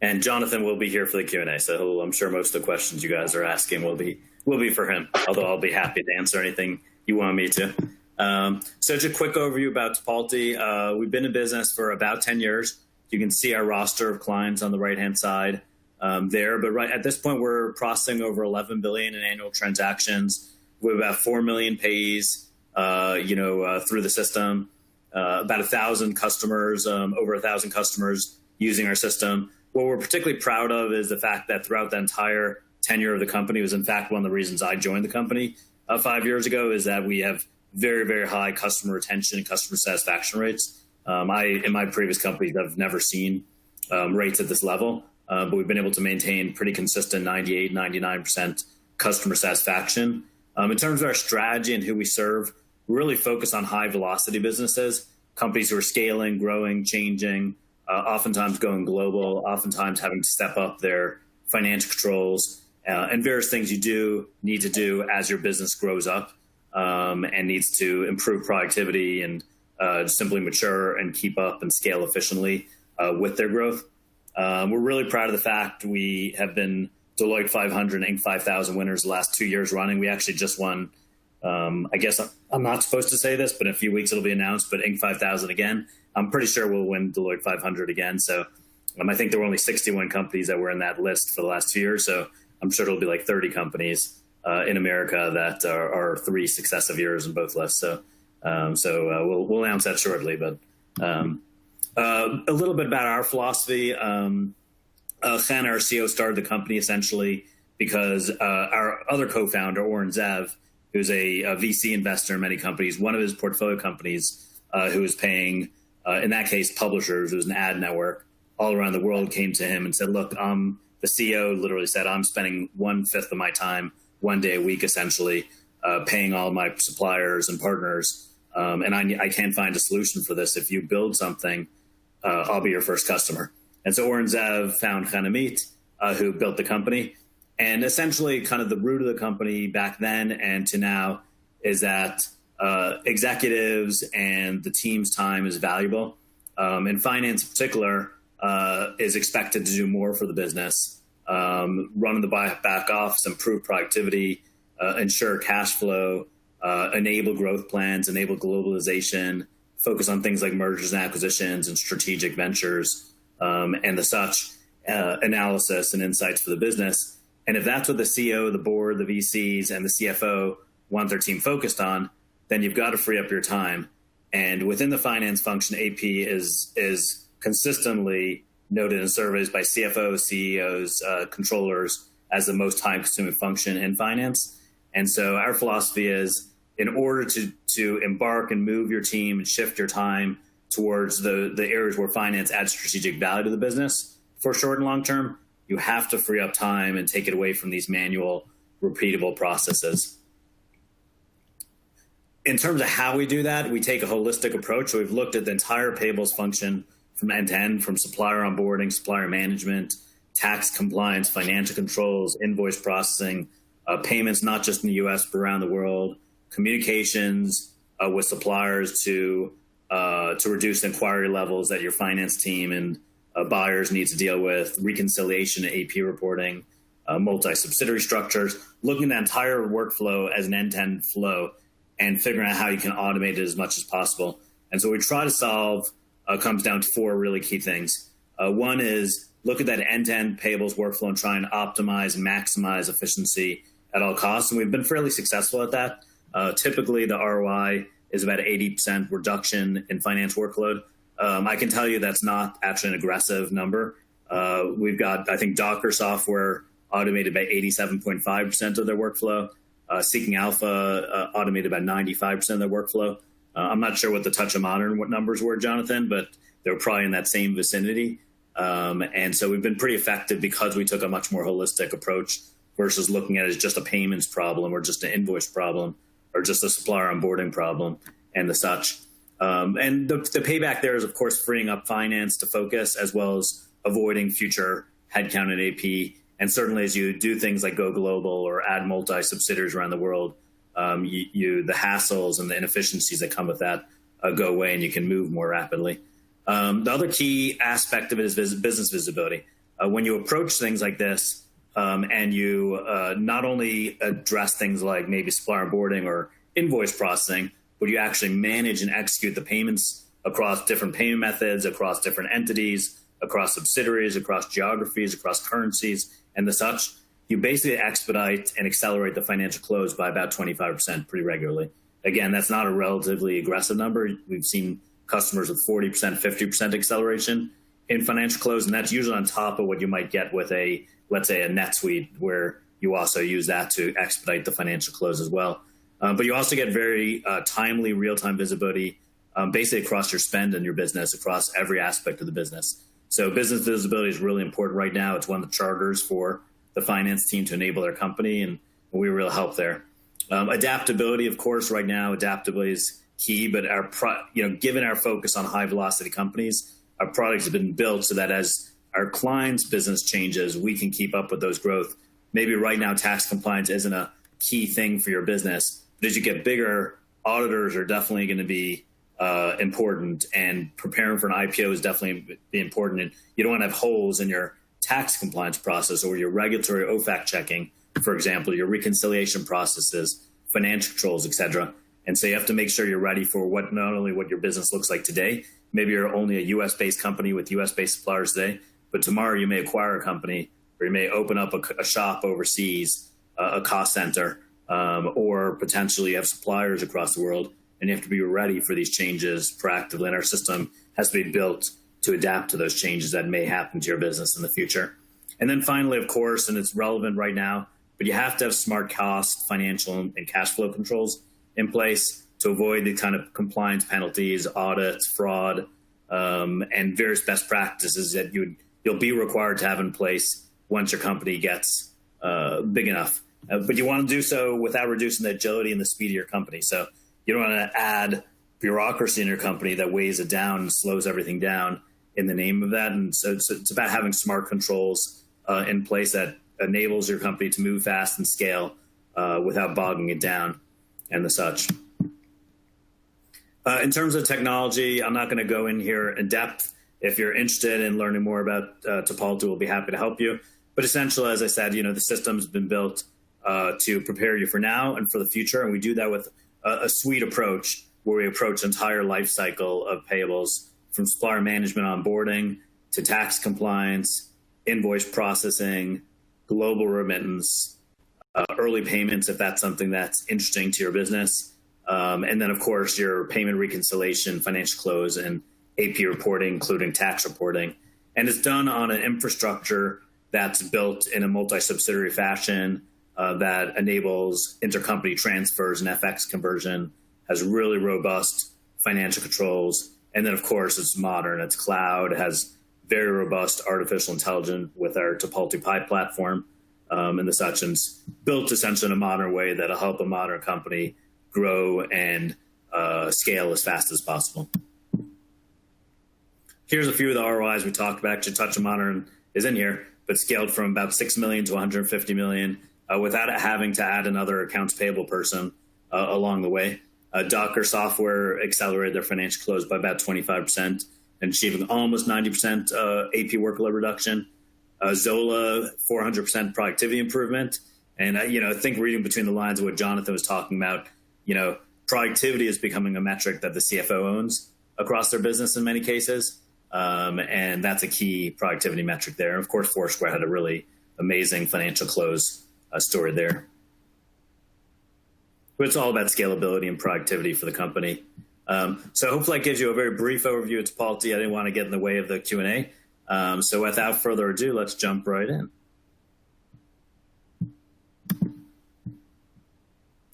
And Jonathan will be here for the Q&A, so I'm sure most of the questions you guys are asking will be for him, although I'll be happy to answer anything you want me to. So just a quick overview about Tipalti. We've been in business for about 10 years. You can see our roster of clients on the right-hand side there. But right at this point, we're processing over 11 billion in annual transactions. We have about 4 million payees, through the system. About 1,000 customers, over 1,000 customers using our system. What we're particularly proud of is the fact that throughout the entire tenure of the company was, in fact, one of the reasons I joined the company 5 years ago, is that we have very, very high customer retention and customer satisfaction rates. In my previous companies, I've never seen rates at this level, but we've been able to maintain pretty consistent 98, 99% customer satisfaction. In terms of our strategy and who we serve, we really focus on high velocity businesses, companies who are scaling, growing, changing, oftentimes going global, oftentimes having to step up their financial controls, and various things you need to do as your business grows up and needs to improve productivity and simply mature and keep up and scale efficiently with their growth. We're really proud of the fact we have been Deloitte 500 and Inc. 5000 winners the last 2 years running. We actually just won, I guess I'm not supposed to say this, but in a few weeks it'll be announced, but Inc. 5000 again. I'm pretty sure we'll win Deloitte 500 again. So I think there were only 61 companies that were in that list for the last 2 years. So I'm sure it'll be like 30 companies in America that are 3 successive years in both lists. So we'll announce that shortly. But a little bit about our philosophy. Chen, our CEO, started the company essentially because our other co-founder, Oren Zev, who's a VC investor in many companies, one of his portfolio companies who was paying, in that case, publishers, who was an ad network all around the world, came to him and said, look, the CEO literally said, I'm spending 1/5 of my time, 1 day a week, essentially, paying all my suppliers and partners. And I can't find a solution for this. If you build something, I'll be your first customer. And so Oren Zev found Chanamit, who built the company. And essentially kind of the root of the company back then and to now is that executives and the team's time is valuable. And finance in particular is expected to do more for the business, run the back office, improve productivity, ensure cash flow, enable growth plans, enable globalization, focus on things like mergers and acquisitions and strategic ventures, and the such analysis and insights for the business. And if that's what the CEO, the board, the VCs, and the CFO want their team focused on, then you've got to free up your time. And within the finance function, AP is consistently noted in surveys by CFOs, CEOs, controllers as the most time-consuming function in finance. And so our philosophy is, in order to embark and move your team and shift your time towards the areas where finance adds strategic value to the business for short and long term, you have to free up time and take it away from these manual, repeatable processes. In terms of how we do that, we take a holistic approach. So we've looked at the entire payables function from end to end, from supplier onboarding, supplier management, tax compliance, financial controls, invoice processing, payments, not just in the US, but around the world, communications with suppliers to reduce inquiry levels that your finance team and buyers need to deal with, reconciliation and AP reporting, multi-subsidiary structures, looking at the entire workflow as an end-to-end flow and figuring out how you can automate it as much as possible. And so we try to solve comes down to 4 really key things. One is look at that end-to-end payables workflow and try and optimize and maximize efficiency at all costs. And we've been fairly successful at that. Typically, the ROI is about 80% reduction in finance workload. I can tell you that's not actually an aggressive number. We've got, I think, Docker software automated by 87.5% of their workflow. Seeking Alpha automated about 95% of their workflow. I'm not sure what the Touch of Modern what numbers were, Jonathan, but they were probably in that same vicinity. And so we've been pretty effective because we took a much more holistic approach versus looking at it as just a payments problem or just an invoice problem or just a supplier onboarding problem and the such. And the payback there is, of course, freeing up finance to focus as well as avoiding future headcount and AP And certainly as you do things like go global or add multi-subsidiaries around the world, the hassles and the inefficiencies that come with that go away, and you can move more rapidly. The other key aspect of it is business visibility. When you approach things like this, and you not only address things like maybe supplier onboarding or invoice processing, but you actually manage and execute the payments across different payment methods, across different entities, across subsidiaries, across geographies, across currencies, and the such, you basically expedite and accelerate the financial close by about 25% pretty regularly. Again, that's not a relatively aggressive number. We've seen customers with 40%, 50% acceleration in financial close, and that's usually on top of what you might get with let's say a NetSuite, where you also use that to expedite the financial close as well. But you also get very timely, real-time visibility basically across your spend and your business, across every aspect of the business. So business visibility is really important right now. It's one of the charters for the finance team to enable their company, and we really help there. Adaptability, of course, right now, adaptability is key, but given our focus on high-velocity companies, our products have been built so that as our clients' business changes, we can keep up with those growth. Maybe right now tax compliance isn't a key thing for your business, but as you get bigger, auditors are definitely going to be important, and preparing for an IPO is definitely be important. And you don't want to have holes in your tax compliance process or your regulatory OFAC checking, for example, your reconciliation processes, financial controls, et cetera. And so you have to make sure you're ready for not only what your business looks like today. Maybe you're only a US-based company with US-based suppliers today, but tomorrow you may acquire a company, or you may open up a shop overseas, a cost center, or potentially have suppliers across the world, and you have to be ready for these changes proactively. And our system has to be built to adapt to those changes that may happen to your business in the future. And then finally, of course, and it's relevant right now, but you have to have smart cost, financial, and cash flow controls in place to avoid the kind of compliance penalties, audits, fraud, and various best practices that you'll be required to have in place once your company gets big enough. But you want to do so without reducing the agility and the speed of your company. So you don't want to add bureaucracy in your company that weighs it down and slows everything down in the name of that. And so it's about having smart controls in place that enables your company to move fast and scale without bogging it down and the such. In terms of technology, I'm not going to go in here in depth. If you're interested in learning more about Topalti, we'll be happy to help you. But essentially, as I said, the system's been built to prepare you for now and for the future. And we do that with a suite approach where we approach the entire life cycle of payables, from supplier management onboarding to tax compliance, invoice processing, global remittance, early payments, if that's something that's interesting to your business. And then, of course, your payment reconciliation, financial close, and AP reporting, including tax reporting. And it's done on an infrastructure that's built in a multi-subsidiary fashion that enables intercompany transfers and FX conversion, has really robust financial controls. And then, of course, it's modern, it's cloud, it has very robust artificial intelligence with our Topalti Pi platform and the such, and it's built essentially in a modern way that'll help a modern company grow and scale as fast as possible. Here's a few of the ROIs we talked about. Actually, Touch of Modern is in here, but scaled from about 6 million to 150 million without having to add another accounts payable person along the way. Docker software accelerated their financial close by about 25% and achieving almost 90% AP workload reduction. Zola, 400% productivity improvement. And, I think reading between the lines of what Jonathan was talking about, productivity is becoming a metric that the CFO owns across their business in many cases. And that's a key productivity metric there. And of course, Foursquare had a really amazing financial close story there. But it's all about scalability and productivity for the company. So hopefully that gives you a very brief overview of Topalti. I didn't want to get in the way of the Q&A. So without further ado, let's jump right in.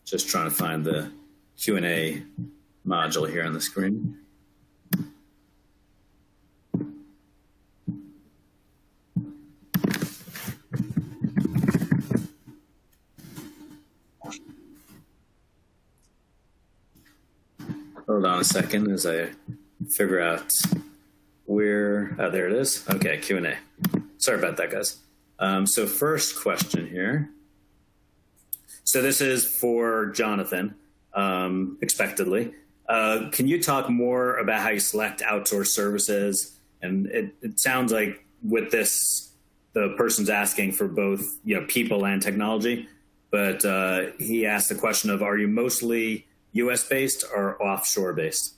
Just trying to find the Q&A module here on the screen. Hold on a second as I figure out where, there it is. Okay, Q&A. Sorry about that, guys. So first question here. So this is for Jonathan, expectedly. Can you talk more about how you select outsourced services? And it sounds like with this, the person's asking for both, people and technology. But he asked the question of, are you mostly U.S. based or offshore based?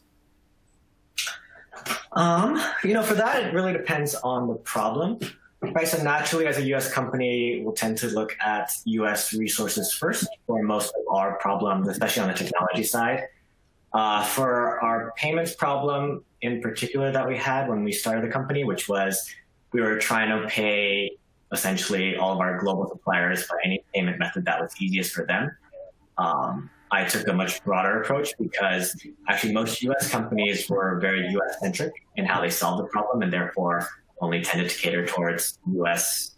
For that, it really depends on the problem. Right, so naturally, as a U.S. company, we'll tend to look at U.S. resources first for most of our problems, especially on the technology side. For our payments problem in particular that we had when we started the company, which was we were trying to pay essentially all of our global suppliers for any payment method that was easiest for them. I took a much broader approach because actually most U.S. companies were very U.S.-centric in how they solved the problem and therefore only tended to cater towards U.S.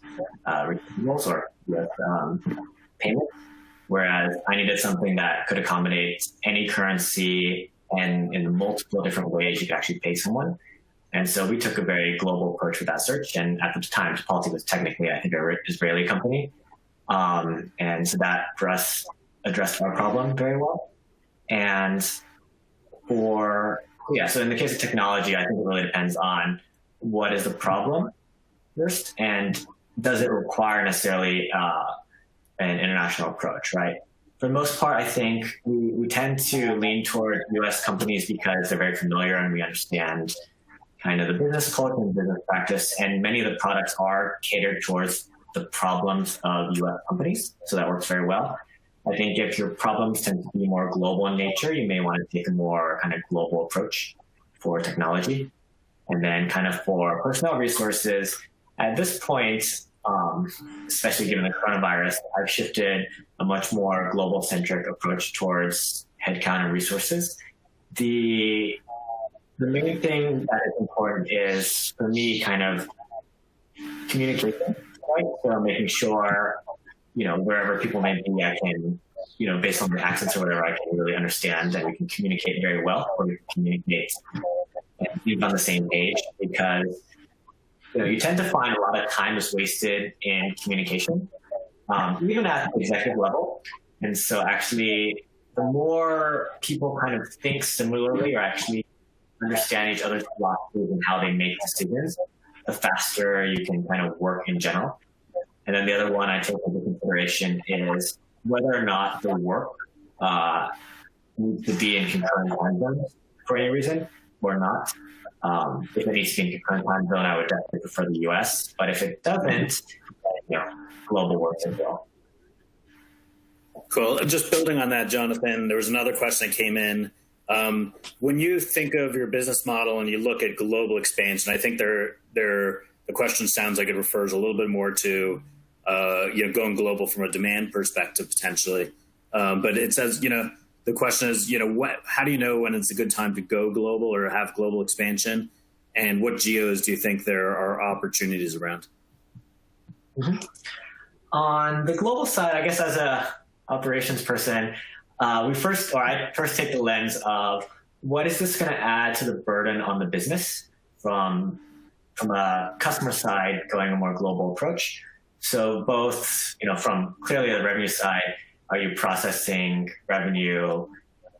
receivables or U.S. payments, whereas I needed something that could accommodate any currency and in multiple different ways you could actually pay someone. And so we took a very global approach with that search. And at the time, Chipotle was technically, I think, an Israeli company. And so that, for us, addressed our problem very well. And so in the case of technology, I think it really depends on what is the problem first, and does it require necessarily an international approach, right? For the most part, I think we tend to lean toward U.S. companies because they're very familiar and we understand kind of the business culture and business practice, and many of the products are catered towards the problems of U.S. companies, so that works very well. I think if your problems tend to be more global in nature, you may want to take a more kind of global approach for technology. And then kind of for personnel resources, at this point, especially given the coronavirus, I've shifted a much more global-centric approach towards headcount and resources. The main thing that is important is, for me, kind of communication, right? So making sure, wherever people may be, I can, based on the accents or whatever, I can really understand and we can communicate very well, or we can communicate and be on the same page, because you tend to find a lot of time is wasted in communication, even at the executive level. And so actually, the more people kind of think similarly or actually understand each other's philosophies and how they make decisions, the faster you can kind of work in general. And then the other one I take into consideration is whether or not the work needs to be in concurrent time zones for any reason or not. If it needs to be in concurrent time zone, I would definitely prefer the US. But if it doesn't, global works as well. Cool. Just building on that, Jonathan, there was another question that came in. When you think of your business model and you look at global expansion, I think the question sounds like it refers a little bit more to going global from a demand perspective potentially. But it says, the question is, how do you know when it's a good time to go global or have global expansion? And what geos do you think there are opportunities around? Mm-hmm. On the global side, I guess as a operations person, I first take the lens of what is this going to add to the burden on the business from a customer side going a more global approach. So both, from clearly the revenue side, are you processing revenue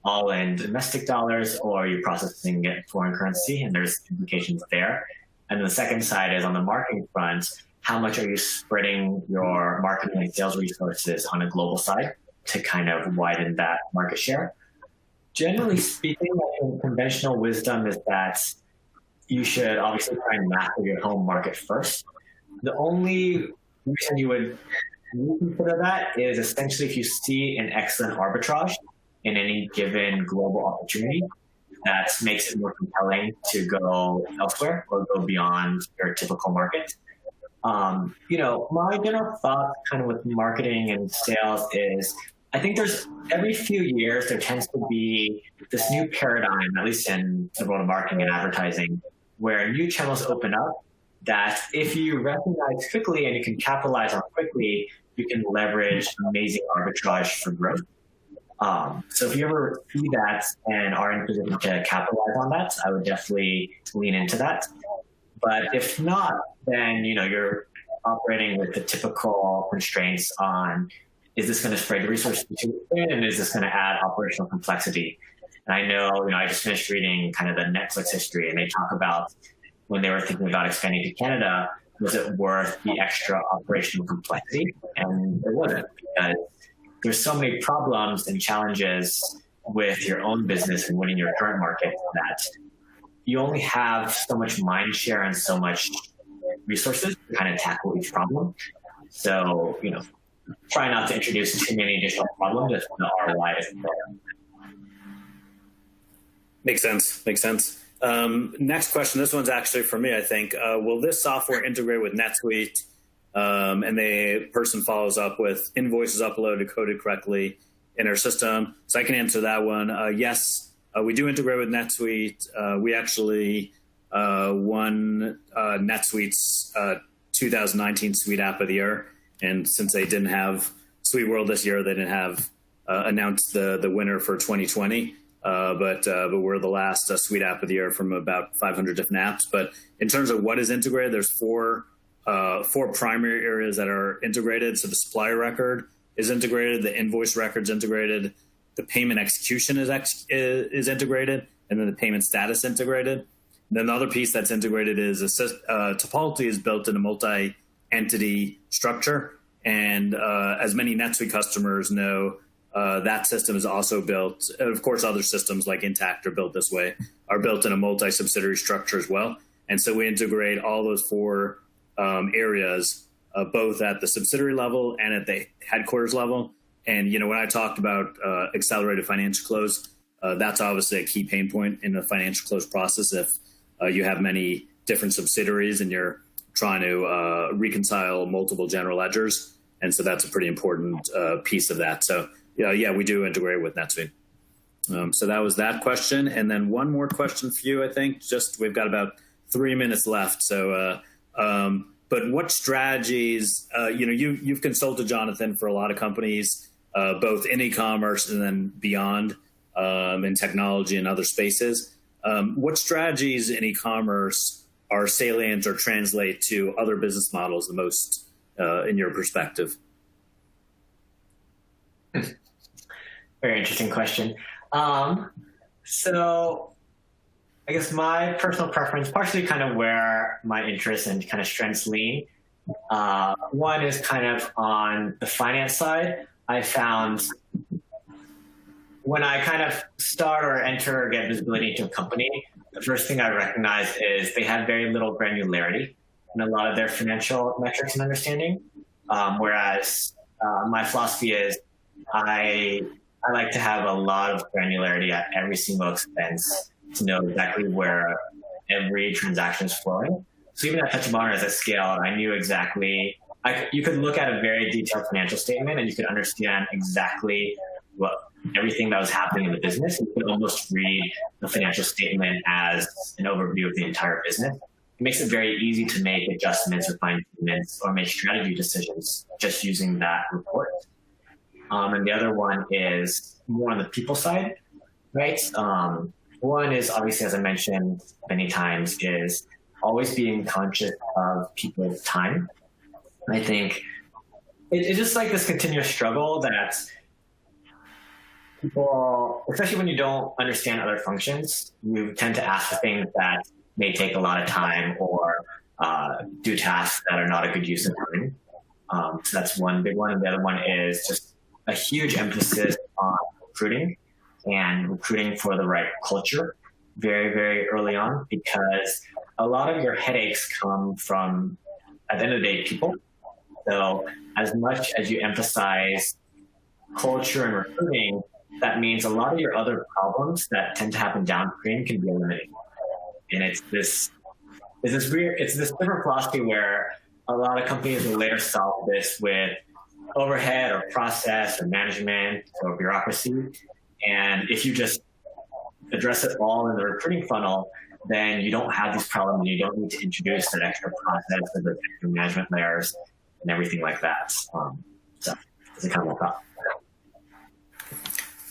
all in domestic dollars or are you processing it in foreign currency? And there's implications there. And the second side is on the marketing front, how much are you spreading your marketing and sales resources on a global side to kind of widen that market share? Generally speaking, I think conventional wisdom is that you should obviously try and master your home market first. The only reason you would consider that is essentially if you see an excellent arbitrage in any given global opportunity that makes it more compelling to go elsewhere or go beyond your typical market. My general thought kind of with marketing and sales is I think every few years there tends to be this new paradigm, at least in the world of marketing and advertising, where new channels open up that if you recognize quickly and you can capitalize on quickly, you can leverage amazing arbitrage for growth. So if you ever see that and are in a position to capitalize on that, I would definitely lean into that. But if not, then you're operating with the typical constraints on, is this going to spread resources too thin, and is this going to add operational complexity? And I know, I just finished reading kind of the Netflix history, and they talk about when they were thinking about expanding to Canada, was it worth the extra operational complexity? And it wasn't, because there's so many problems and challenges with your own business and winning your current market that you only have so much mind share and so much resources to kind of tackle each problem. So, try not to introduce too many additional problems if the ROI isn't there. Makes sense. Next question. This one's actually for me, I think. Will this software integrate with NetSuite? And the person follows up with invoices uploaded, coded correctly in our system. So I can answer that one. Yes, we do integrate with NetSuite. We actually won NetSuite's 2019 Suite App of the Year. And since they didn't have Suite World this year, they didn't have announced the winner for 2020. But we're the last Suite App of the Year from about 500 different apps. But in terms of what is integrated, there's four primary areas that are integrated. So the supplier record is integrated, the invoice record's integrated, the payment execution is integrated, and then the payment status integrated. And then the other piece that's integrated is Topology is built in a multi-entity structure. And as many NetSuite customers know, that system is also built, of course, other systems like Intact are built this way, are built in a multi-subsidiary structure as well. And so we integrate all those four areas, both at the subsidiary level and at the headquarters level. And, when I talked about accelerated financial close, that's obviously a key pain point in the financial close process. If you have many different subsidiaries and you're trying to reconcile multiple general ledgers. And so that's a pretty important piece of that. So, yeah, we do integrate with NetSuite. So that was that question. And then one more question for you, I think. We've got about 3 minutes left. So, but what strategies, you've consulted, Jonathan, for a lot of companies, both in e-commerce and then beyond in technology and other spaces. What strategies in e-commerce are salient or translate to other business models the most in your perspective? Very interesting question. So I guess my personal preference, partially kind of where my interests and kind of strengths lean. One is kind of on the finance side. I found when I kind of start or enter or get visibility into a company, the first thing I recognize is they have very little granularity in a lot of their financial metrics and understanding. Whereas my philosophy is I like to have a lot of granularity at every single expense to know exactly where every transaction is flowing. So even at Touch of Honor as a scale, I knew exactly, you could look at a very detailed financial statement and you could understand exactly everything that was happening in the business. You could almost read the financial statement as an overview of the entire business. It makes it very easy to make adjustments or fine-tunings or make strategy decisions just using that report. And the other one is more on the people side, right? One is obviously, as I mentioned many times, is always being conscious of people's time. I think it's just like this continuous struggle that people, especially when you don't understand other functions, you tend to ask for things that may take a lot of time or do tasks that are not a good use of time. So that's one big one. And the other one is just a huge emphasis on recruiting and recruiting for the right culture very, very early on, because a lot of your headaches come from, at the end of the day, people. So as much as you emphasize culture and recruiting, that means a lot of your other problems that tend to happen downstream can be eliminated. And it's this different philosophy where a lot of companies will later solve this with overhead or process or management or bureaucracy. And if you just address it all in the recruiting funnel, then you don't have these problems and you don't need to introduce that extra process and the extra management layers and everything like that. So it's a kind of thought.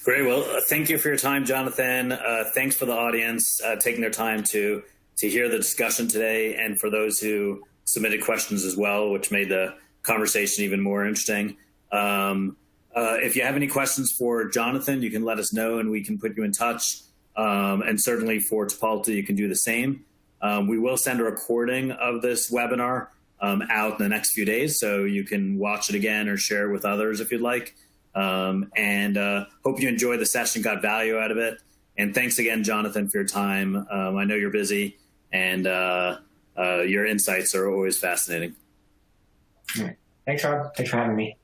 Great. Well, thank you for your time, Jonathan. Thanks for the audience taking their time to hear the discussion today. And for those who submitted questions as well, which made the conversation even more interesting. If you have any questions for Jonathan, you can let us know and we can put you in touch. And certainly for Tipalti, you can do the same. We will send a recording of this webinar out in the next few days, so you can watch it again or share it with others if you'd like. And hope you enjoyed the session, got value out of it. And thanks again, Jonathan, for your time. I know you're busy, and your insights are always fascinating. All right. Thanks, Rob. Thanks for having me.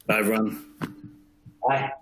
Bye, everyone. Bye.